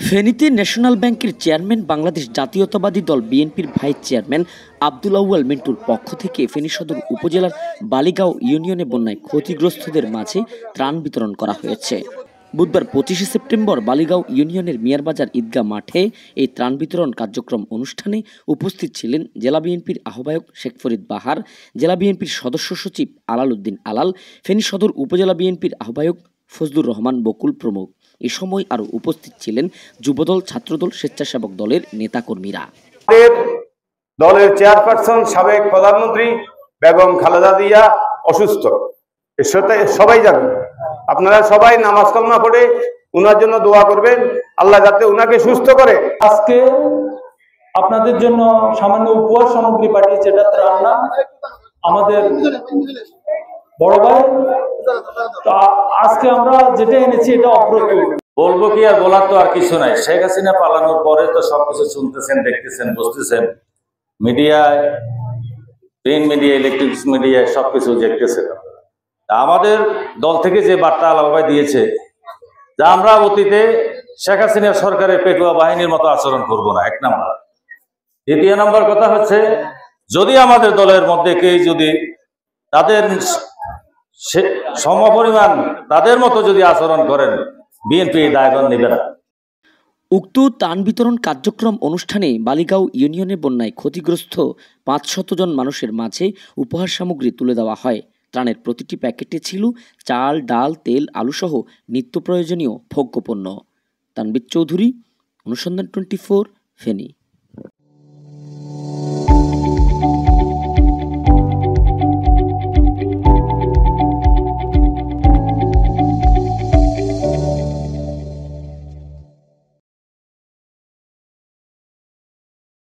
ফেনীতে ন্যাশনাল ব্যাংকের চেয়ারম্যান বাংলাদেশ জাতীয়তাবাদী দল বিএনপির ভাইস চেয়ারম্যান আব্দুল আউয়াল মিন্টুর পক্ষ থেকে ফেনী সদর উপজেলার বালিগাঁও ইউনিয়নে বন্যায় ক্ষতিগ্রস্তদের মাঝে ত্রাণ বিতরণ করা হয়েছে। বুধবার 25শে সেপ্টেম্বর বালিগাঁও ইউনিয়নের মিয়ারবাজার ঈদগাহ মাঠে এই ত্রাণ বিতরণ কার্যক্রম অনুষ্ঠানে উপস্থিত ছিলেন জেলা বিএনপির আহ্বায়ক শেখ ফরিদ বাহার, জেলা বিএনপির সদস্য সচিব আলাল উদ্দিন আলাল, ফেনী সদর উপজেলা বিএনপির আহ্বায়ক ফজলুর রহমান বকুল প্রমুখ। এ সময় আরও উপস্থিত ছিলেন যুবদল, ছাত্রদল, স্বেচ্ছাসেবক দলের নেতাকর্মীরা। দলের চেয়ারপারসন সাবেক প্রধানমন্ত্রী বেগম খালেদা জিয়া অসুস্থ, সবাই জানেন। আপনারা সবাই নামাজ কালমা পড়ে উনার জন্য দোয়া করবেন, আল্লাহ যাতে উনাকে সুস্থ করে। আজকে আপনাদের জন্য সামান্য উপহার সামগ্রী পাঠিয়েছে, এটা রান্না আমাদের বড় ভাই। আজকে আমরা যেটা এনেছি এটা অপ্রতুল। বলবো কি আর বলার তো আর কিছু নাই। শেখ হাসিনা পালানোর পরে তো সবকিছু শুনতেছেন, দেখতেছেন, বুঝতেছেন। মিডিয়ায়, প্রিন্ট মিডিয়া, ইলেকট্রনিক্স মিডিয়ায় সবকিছু দেখতেছেন। আমাদের দল থেকে যে বার্তা আলাল ভাই দিয়েছে, যে আমরা অতীতে শেখ হাসিনা সরকারের পেটুয়া বাহিনীর মতো আচরণ করব না, 1 নাম্বার। দ্বিতীয় নাম্বার কথা হচ্ছে, যদি আমাদের দলের মধ্যে কেউ যদি তাদের সমপরিমাণ তাদের মতো যদি আচরণ করেন, বিএনপি দায়ভার নেবে না। উক্ত ত্রাণ বিতরণ কার্যক্রম অনুষ্ঠানে বালিগাঁও ইউনিয়নে বন্যায় ক্ষতিগ্রস্ত 500 জন মানুষের মাঝে উপহার সামগ্রী তুলে দেওয়া হয়। ত্রাণের প্রতিটি প্যাকেটে ছিল চাল, ডাল, তেল, আলুসহ নিত্য প্রয়োজনীয় ভোগ্যপণ্য। তানবীর চৌধুরী, অনুসন্ধান 24, ফেনী।